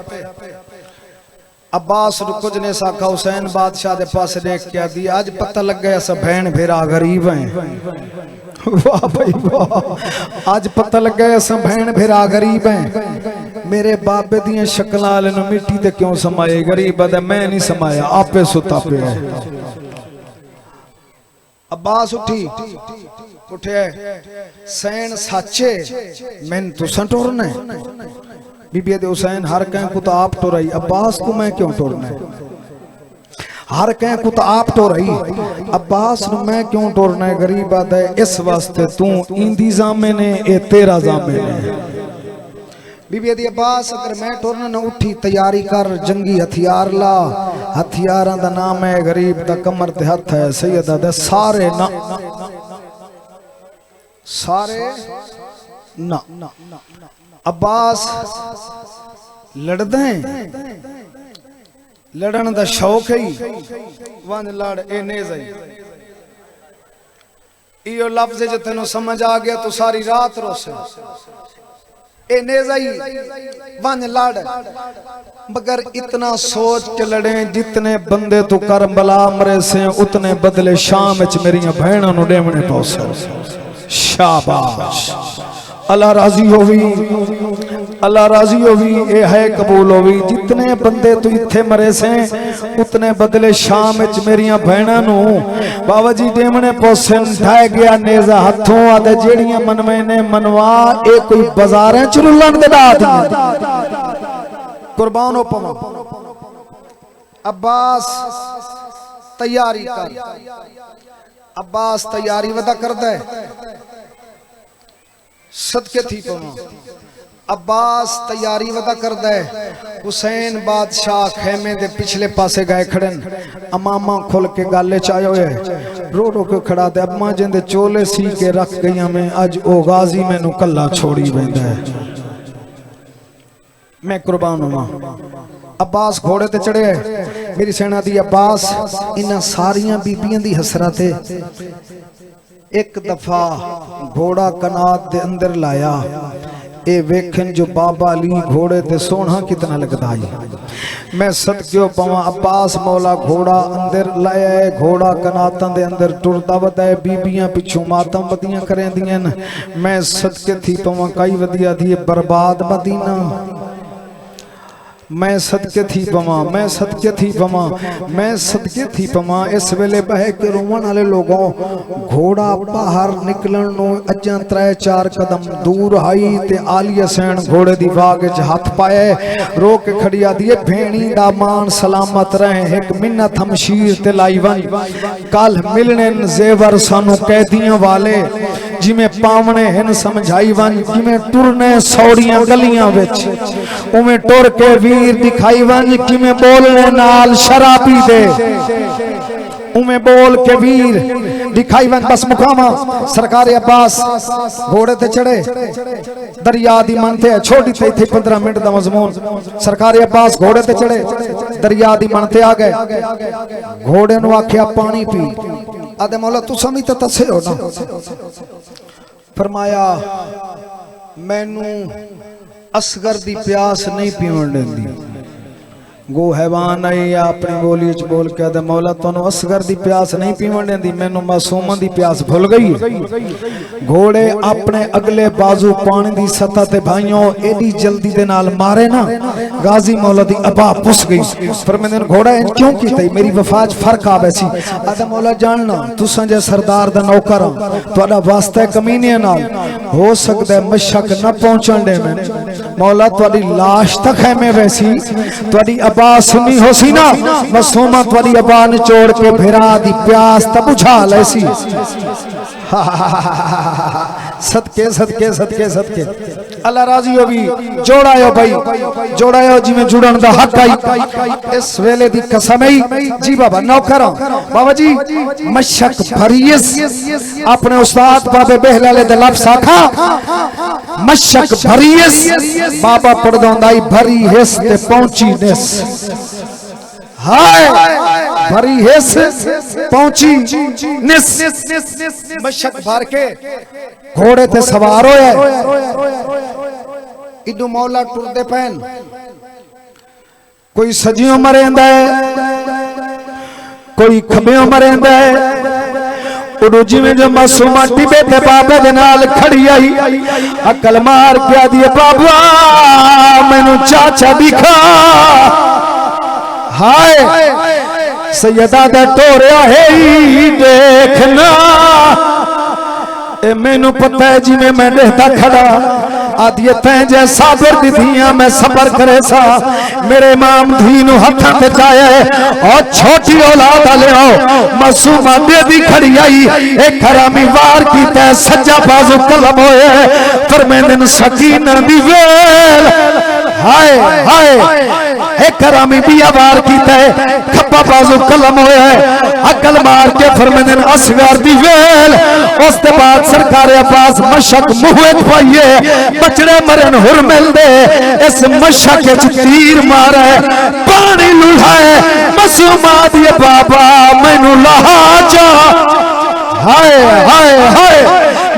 अब्बास कुछ ने साखा हुसैन बादशाह दे पास देख के दी आज पता लग गया सब बहन भेरा गरीब हैं वाह भाई वाह आज पता लग गया सब बहन भेरा गरीब हैं मेरे बाबे दी शक्ल वाले नु मिट्टी ते क्यों समाए गरीब है मैं नहीं समाया आपे सुता पे अब्बास उठी उठे सैन साचे मैन तुसा टोरना बीबी हुसैन हर कह को तो आप टोराई अब्बास को मैं क्यों टोरना हर कह को तो आप टोराई अब्बास नु मैं क्यों टोरना है गरीब आदा इस वास्ते तू इंदी जामे ने ए तेरा जामे ने बीबी दी अब्बास अगर मैं टुरन न उठी तैयारी कर जंगी हथियार ला हथियारां दा नाम है गरीब दा कमर ते हथ है सैयदा दे सारे ना अब्बास लड़दे लड़न दा शौक है वन लड़ ए नेज़ इयो लफ्ज़ जे तेनू समझ आ गया तो सारी रात रोसे ए नेज़ाई वन लड़ मगर इतना सोच के लड़े जितने बंदे तू करबला मरे से उतने बदले शाम विच मेरियां बहनां नू देवणे पौसे शाबाश अल्लाह राजी होवी अल्लाह राजी होवी ए है कबूल होवी जितने बंदे तू इत्थे मरे से उतने बदले शाम विच मेरियां बहनां नू बाबा जी देवणे पौसन ढाए गया नेज़ा हथों आदे जेड़ियां मनवे ने मनवा ए कोई बाजारां च रुलन दे दात कुर्बान हो पवा अब्बास तैयारी कर अब्बास तैयारी वदा करदा है सदके थी पवा अब्बास तैयारी वदा करदा है हुसैन बादशाह खेमे दे पिछले पासे गए खड़न अमामा खोल के गाले चायो है रो रो के खड़ा दे अम्मा जिंदे चोले सी के रख गई मैं अज ओ गाजी मैनू कल्ला छोड़ी वेंदा है मैं कुर्बान हुआ अब्बास घोड़े ते चढ़े मेरी सेना दी अब्बास इन्हां सारियां बीबियां दी हसरत है एक दफा घोड़ा कनात दे अंदर लाया ए वेखन जो बाबा अली घोड़े ते सोना कितना लगदा है मैं सदक्यो पवा अब्बास मौला घोड़ा अंदर लाया है घोड़ा कनातां दे अंदर टुरदा वदा है बीबियां पिछू मातम वदियां करेंदियां मैं सदके थी पवा कई वदिया दी बर्बाद मदीना मैं सदके थी पवा मैं सदके थी पवा मैं सदके थी पवा इस वेले बह के रोवन वाले लोगों घोड़ा बाहर निकलन नो अजां 3-4 कदम दूर आई ते आलिया सैन घोड़े दी वाग च हाथ पाए रो के खड़िया दिए भेणी दा मान सलामत रहे एक मिन्नत हम शीर ते लाई वन कल मिलने जेवर सानू कैदियां वाले जिमें पावने हन समझाई वन जिमें टुरने सौड़ियां गलियां विच उमें टुर के वीर दिखाई वन किमें बोलने नाल शराबी दे उमें बोल के वीर दिखाई वन बस मुकामा सरकार अब्बास घोड़े ते चढ़े दरिया दी मन ते छोड़ी थे 15 मिनट दा मजमून सरकार अब्बास घोड़े ते चढ़े दरिया दी मन ते आ गए घोड़े नु आख्या पानी पी आदे मौला तुसां भी तो तसे हो ना फरमाया मैनू असगर दी प्यास नहीं पीवन देंदी गो हैवान आई अपनी बोली च बोल के आदे मौला तन्नू असगर दी प्यास नहीं पीवन देंदी मैनू मासूमां दी प्यास भुल गई घोड़े अपने अगले बाजू पानी दी सतह ते भाइयों एडी जल्दी दे नाल मारे ना गाजी मौला दी अबा पुस गई पर मैंने घोड़ा क्यों कीता मेरी वफाज फर्क आवे सी आदे मौला जानना तुसां जे सरदार दा नौकर हां तुहाडा वास्ता कमीने नाल हो सकदा है मशक न पहुंचण दे मैं मौला तुहाडी लाश तक है मैं वैसी तुहाडी सुनी हो सी ना मसूमा तुहाडी अबा निचोड़ के भिरा दी प्यास तब बुझा लैसी सदके सदके सदके सदके अल्लाह राजी हो भी जोड़ायो भाई जोड़ायो जिवें जुड़न दा हक आई इस वेले दी कसम है जी बाबा नौकर बाबा जी मशक भरीस अपने उस्ताद बाबे बेहलाले दे लफ्ज़ आखा मशक भरीस बाबा पड़दोंदाई भरी हिस ते पहुंची निस हाय भरी हिस पहुंची निस मशक भर के घोड़े ते सवार होया इदू मौला टुरदे पैन कोई सजियों मरेंदा है कोई खबियों मरेंदा है उडू जिवें जो मासूमा टिबे ते बाबे दे नाल खड़ी आई अकल मार के आदी बाबा मैनू चाचा दिखा हाय सैयदा दा टोरिया है देखना ए मैनू पता है जिवें मैं रहता खड़ा आदिए तैं जे साबर दी धियां मैं सबर करे सा मेरे इमाम धी नु हत्थां ते चाए और छोटी औलाद ले आओ मासूमा दे दी खड़ी आई एक हरामी वार कीता सज्जा बाजू कलम होए फरमांदे सकीना दी वेल हाय हाय एक हरामी बिया वार कीता खब्बा बाजू कलम होया अकल मार के फरमांदे असगर दी वेल उस ते बाद सरकार अब्बास मशक मुहे पाइए बचड़े मरन हुर मिल दे इस मशक च तीर मारे पानी लुढ़ाए मासूमा दी बाबा मैनू लहा जा हाय हाय हाय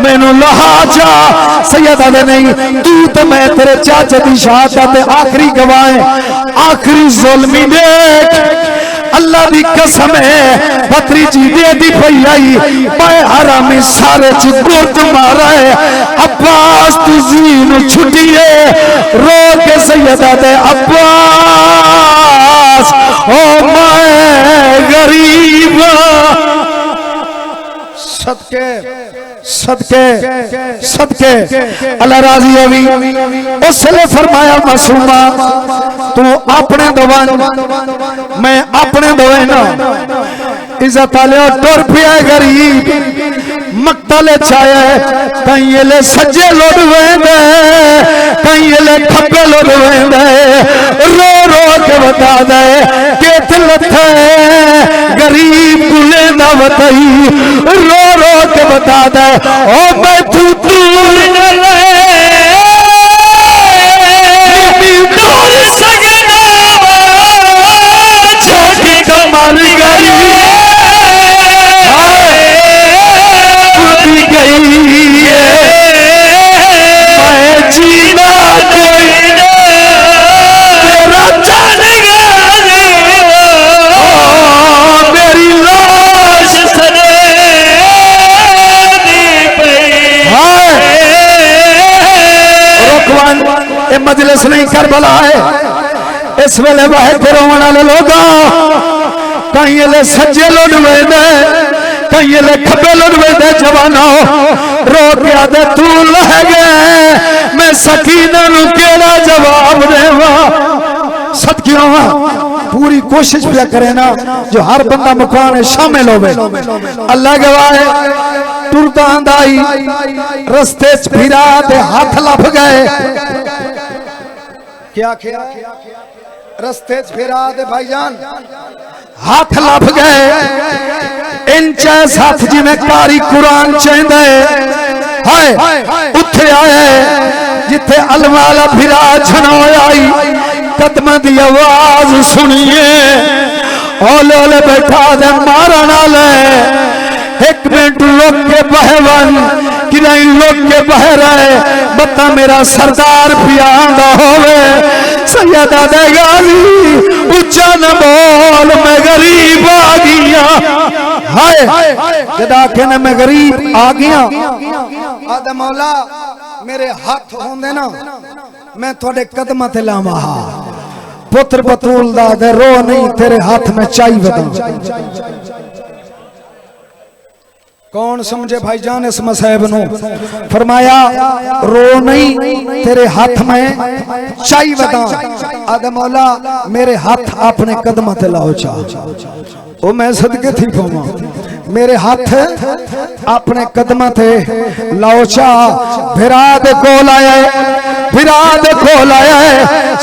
मैनू लहा जा सैयदा दे नहीं तू तो मैं तेरे चाचे दी शहादत आखिरी गवाह आखिरी जुल्मी देख अल्लाह दी कसम है भतीजी दे दी पई आई मैं हरामी सारे च गुर्द मारा है अब्बास तुझी नु छुटिए रो के सैयदा दे अब्बास ओ मैं गरीब सदके सदके सदके अल्लाह राजी होवी उसने फरमाया मासूमा तू अपने दवान मैं अपने दवाई ना इज्जत आले टुर पिया गरीब मक्तले छाया कहीं ले सज्जे लुट वेंदे कहीं ले खब्बे लुट वेंदे रो रो के बता दे के लथे गरीब गुले ना बताई रो रो के बता दे ओ मैं तू दूर न ले दूर सजना छोटी कमर गई गई मैं जीना कोई तेरा जान मेरी लाश सने मजलिस नहीं करबला है इस वेले वाहे रोवन वाले लोग कहीं ले सज्जे लुट वेंदे कहीं ले खब्बे लुट वेंदे जवानो रो के आदे तू लह गए मैं सकीना नु केड़ा जवाब देवा सदकियों पूरी कोशिश भी करे ना जो हर बंदा मुकाम में शामिल होवे अल्लाह गवाह है टुरदा आंदाई रस्ते च फिरा ते हाथ लभ गए क्या क्या रस्ते च फिरा दे भाईजान हाथ लभ गए इंच हाथ जिमें कारी कुरान चेंदे हाय उथे आए जिथे अलवाला फिरा छनोय आई कदम दी आवाज सुनिए ओले ओले बैठा दे मारन वाले एक मिनट लोग के बहवन कि नहीं लोग के बह रहे बता मेरा सरदार पियांदा होवे सैयदा दे गाजी उच्चा न बोल मैं गरीब आ गया हाय जदा कहने मैं गरीब आ गया आदम मौला मेरे हाथ होंदे ना मैं थोड़े कदम ते लावा पुत्र बतूल दा दे रो नहीं तेरे हाथ में चाई बता कौन समझे भाईजान इस मसहब नु फरमाया रो नहीं तेरे हाथ में चाई बता आदम मौला मेरे हाथ अपने कदम ते लाओ चा ओ मैं सदके थी पावा मेरे हाथ अपने कदम ते लाओ चा विराद कोल आया विराद कोल आया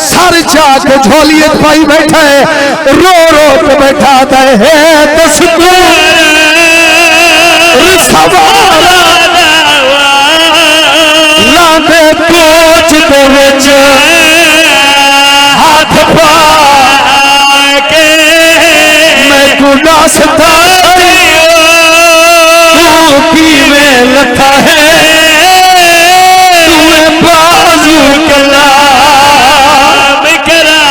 सर चाक झोलिए पाई बैठा है रो रो के बैठा है तस्वीर लांदे कोच दे विच हाथ पा के मैं तू दसदा तू किवें लथा है तू बाजू कलाम करा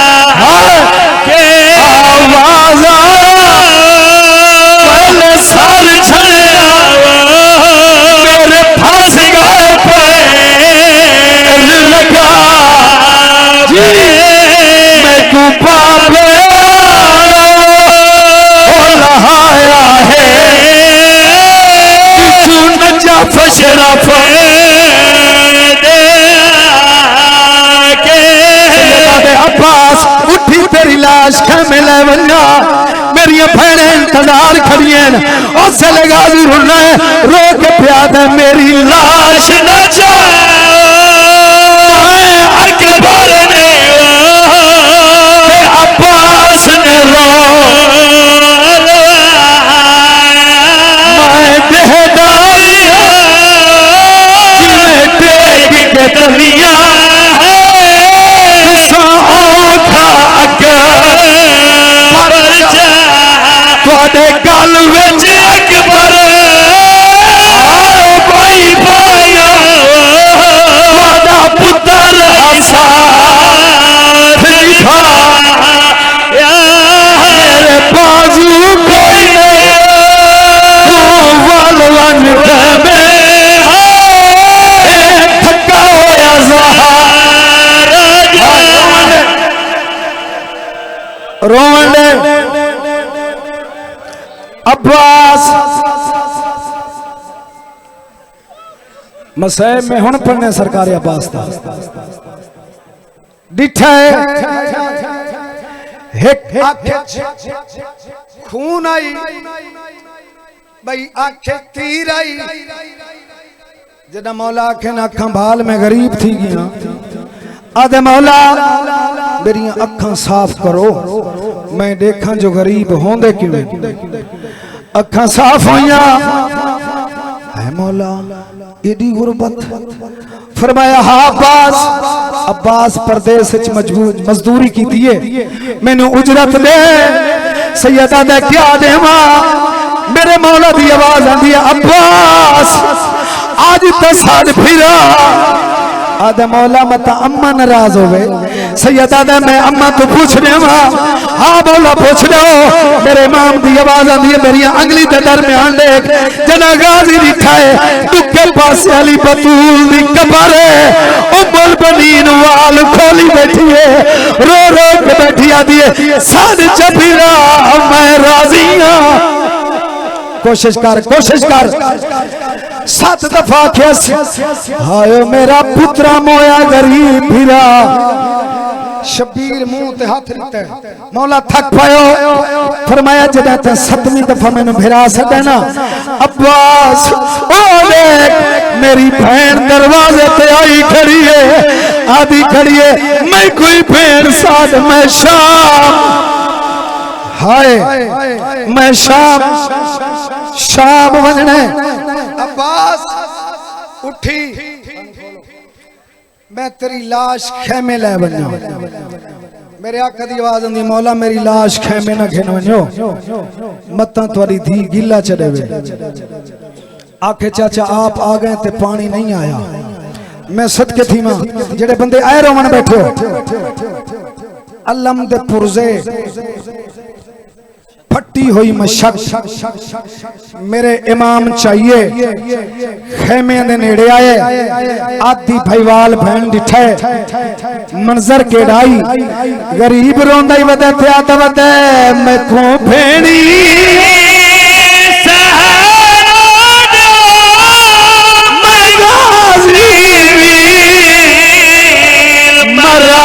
के आवाज पहले सर छड़या मेरे फंस गए पैर लगा जी मैं तू पापे लहाया है तू नजा फश लाश खेमे ले वन्ना मेरी भैन इंतजार खड़िए उस गाजी रुना रो के प्याद मेरी लाश न अकबर ने अब्बास ने रो मैं देहदारी टेक के तलिया थोड़े गल विच अकबर भाई पाया थोड़ा पुत्र मेरे बाजू कोई वल वन थका होया रोवन अब्बास मसैब में हुन पढ़ने सरकार अब्बास था डिठा खून आई भाई आखे तीर आई जदा मौला आखे ना अखा भाल में गरीब थी गया आदे मौला मेरी अखा साफ करो मैं देखा जो गरीब होंदे किवें अखा साफ होइया है मौला एडी गुरबत फरमाया हा अब्बास परदेस मजदूरी की दिए मैंने उजरत दे सैयदा दे क्या देवा मेरे मौला की आवाज आती है अब्बास आज तो साल फिरा आदे मौला मत अम्मा नाराज होवे सैयदा दे मैं अम्मा तो पूछ लेवा हाँ मौला पूछ लो मेरे इमाम की आवाज आती है मेरी अंगली के दरम्यान देख जना गाजी लिखा है दुखे पासे वाली बतूल दी कबर उम्र बनीन वाल खोली बैठी है रो रो के बैठी आती है साल चफिरा मैं राजी हाँ कोशिश कर 7 दफा खेस हाय मेरा पुत्रा मोया गरीब फिरा शबीर मुंह ते हाथ लिखता है मौला थक पायो फरमाया जदा ते 7वीं दफा मैंने भिरा सके ना अब्बास ओ देख मेरी बहन दरवाजे पे आई खड़ी है आदि खड़ी है मैं कोई बहन साथ मैं शाम हाय मैं शाम वजने अब्बास उठी मैं तेरी लाश खेमे ले बन्या मेरे आका दी आवाज आंदी मौला मेरी लाश खेमे ना घिन वन्यो मत्ता तुम्हारी धी गिला चढ़े वे आखे चाचा आप आ गए ते पानी नहीं आया मैं सदके थी मां जेड़े बंदे आए रोवन बैठे अलम दे पुरजे फटी हुई मशक मेरे इमाम चाहिए खेमे दे नेड़े आए आधी भाईवाल बहन डिठे मंजर केड़ाई गरीब रोंदा ही वदे थे आदा वदे मैं को भेणी मरा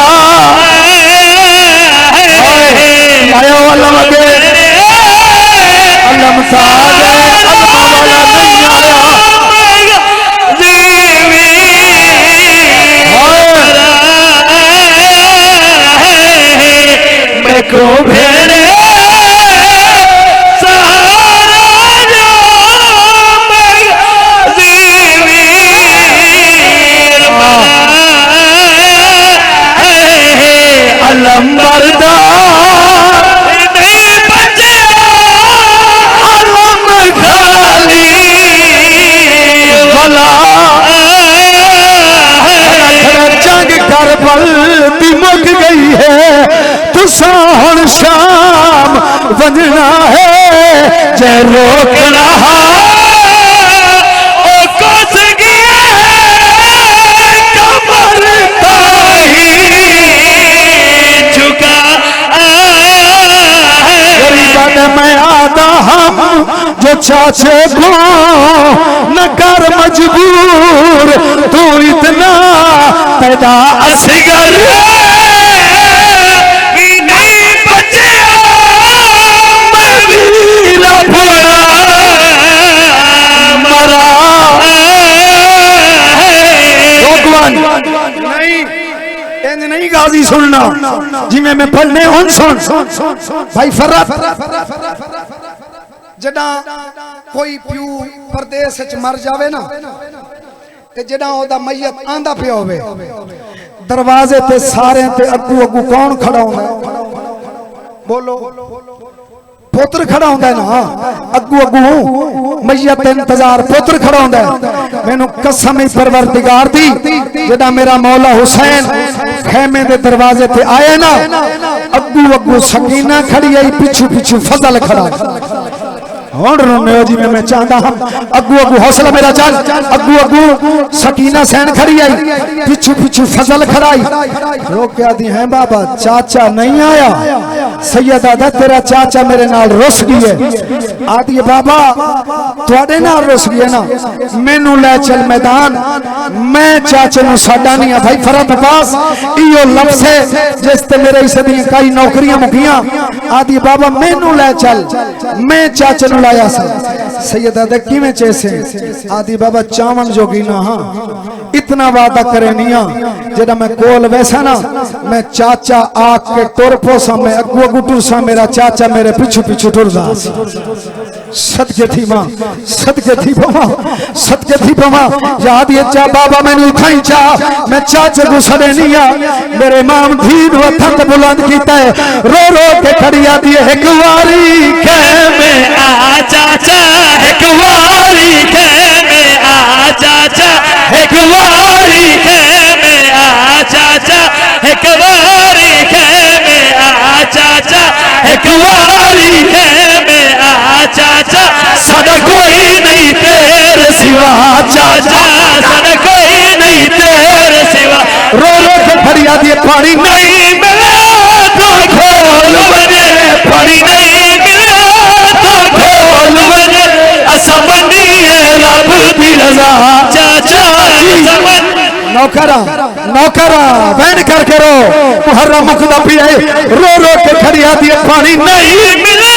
आयो वाला मगे अलम सागे अलमा वाला नहीं आया देवी मैं को भेड़े मुक गई है तुसा हुन शाम वजना है जे रोकना ओ कुछ गया कमर ताही झुका गरीबा ने मैं आदा हम जो चाचे को न कर मजबूर तू इतना पैदा असगर नहीं बचे नहीं गाजी सुनना जिमें मैं पढ़ने हुन सुन भाई फर्रा जदा कोई प्यू परदेस च मर जावे ना ते जदा ओदा मैयत आंदा पिया होवे दरवाजे ते सारे ते अगू अगू कौन खड़ा होंदा बोलो पुत्र खड़ा होंदा है ना अगू अगू मैयत ते इंतजार पुत्र खड़ा होंदा है मैनू कसम ही परवरदिगार दी जदा मेरा मौला हुसैन खेमे दे दरवाजे ते आए ना अगू अगू सकीना खड़ी आई पिछू पिछू फजल खड़ा हुन रोने जी मैं चाहता हम अगू अगू हौसला मेरा चल अगू अगू सकीना सैन खड़ी आई पिछू पिछू फजल खड़ाई रोक के आदि है बाबा चाचा नहीं आया सैयद आदा तेरा चाचा मेरे नाल रुस गई है आदि बाबा तुहाडे नाल रुस गई है ना मैनू ले चल मैदान मैं चाचे नु साडा नहीं भाई फरत पास इयो लफ्ज़ है जिस ते मेरे इस दी कई नौकरियां मुकियां आदि बाबा मैनू ले चल मैं चाचे नु लाया सैयद आदा किवें चेसे आदि बाबा चावन जोगी ना हां इतना वादा करे निया जदा मैं कोल वैसा ना मैं चाचा आके टुर पोसा मैं अगू अगू टुरसा मेरा चाचा मेरे पिछू पिछू टुरदा सदके थी मां सदके थी बाबा सदके थी बाबा याद ये चा बाबा मैंने उठाई चा मैं चाचे को सड़े निया मेरे इमाम दीन वथत बुलंद कीता है रो रो के खड़ी आदी है एक वारी के में आ चाचा एक वारी के में आ चाचा एक वारी के में आ चाचा एक वारी के में आ चाचा एक वारी के में आ चाचा सदा कोई नहीं तेरे सिवा चाचा सदा कोई नहीं तेरे सिवा रो रो के फरियाद ये पानी नहीं मिला तो खोल बने पानी नहीं मिला तो खोल बने असमनी है रब दी रजा चाचा असमन नौकरा नौकरा बैठ करके रो मुहर्रम मुकदा पिए रो रो के फरियाद ये पानी नहीं मिला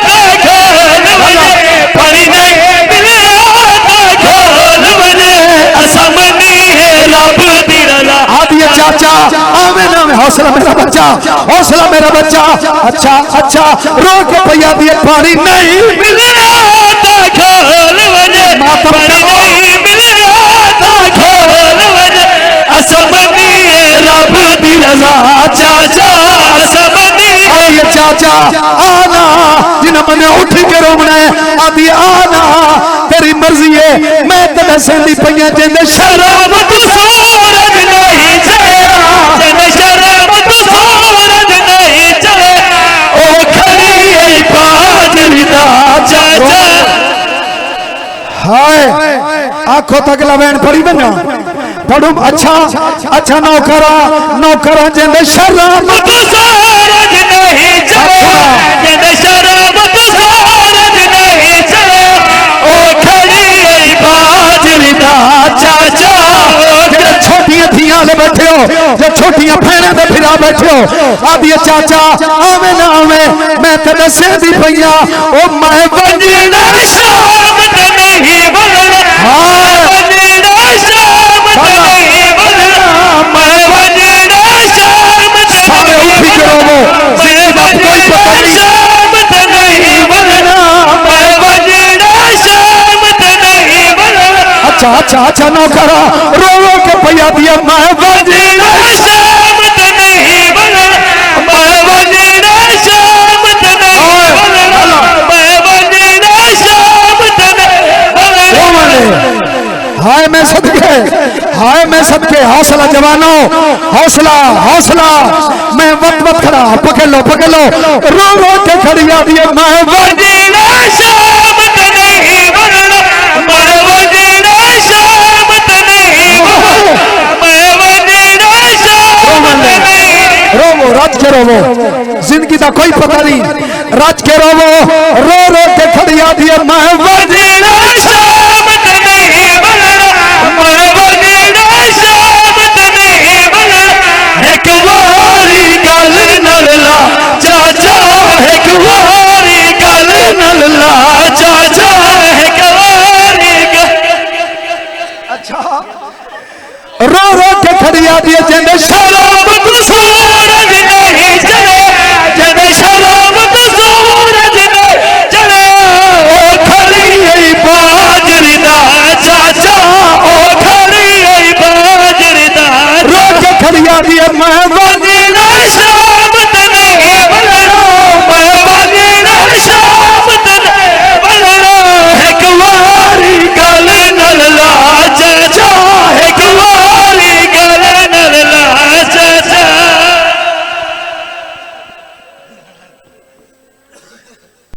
तो खोल बने पानी नहीं मिला तो खोल बने असमनी है रब दी रजा आदि चाचा आवे ना में हौसला मेरा बच्चा अच्छा अच्छा रो के भैया दिए पानी नहीं मिला तो खोल बने पानी नहीं मिला तो खोल बने असमनी है रब दी रजा चाचा असमनी ये चाचा आना जिन्हें मैंने उठ के रोमना है आदि आना तेरी मर्जी है मैं तेरे सेंदी पईया जिंदे शराब तू सूरज नहीं चलेगा जिंदे शराब तू सूरज नहीं चले ओ खड़ी है पाजरी दा चाचा हाय आंखों तक लवैन पड़ी बना पढ़ू अच्छा अच्छा नौकरा जिंदे शराब तू सूरज नहीं चले जिंदे शराब तू सूरज नहीं चले ओ खड़ी है पाजरी दा चाचा छोटियां थियां ले बैठे हो जो छोटियां भैणा ते फिरा बैठे हो आदि चाचा आवे ना आवे मैं तेरे सेंदी पईया ओ मैं वंजना शाम ते नहीं बनना वंजना शाम ते नहीं बनना मैं वंजना शाम ते सारे उठी के रोवो जिंदगी दा कोई पता नहीं शाम ते नहीं बनना मैं वंजना शाम ते नहीं बनना अच्छा नौकरा रो रो के भैया दिया मैं वंजना शाम ते नहीं बनना मैं वंजना शाम ते नहीं बनना मैं वंजना शाम ते नहीं बनना हाय मैं सदके हौसला जवानों हौसला मैं वत खड़ा पकड़ लो रो रो के खड़ी आ दिए मैं वंजना शाम ते नहीं बनना मैं वंजना शाम ते नहीं बनना मैं वंजना शाम ते नहीं रोवो राज के रोवो जिंदगी का कोई पता नहीं राज के रोवो रो रो के खड़ी आ दिए मैं वंजना शाम ते नहीं बनना मैं वंजना शाम ते नहीं बनना एक वारी गल नल्ला चाचा एक वारी गल नल्ला चाचा एक वारी अच्छा रो रो के खड़ी आ दिए जिंदे शराब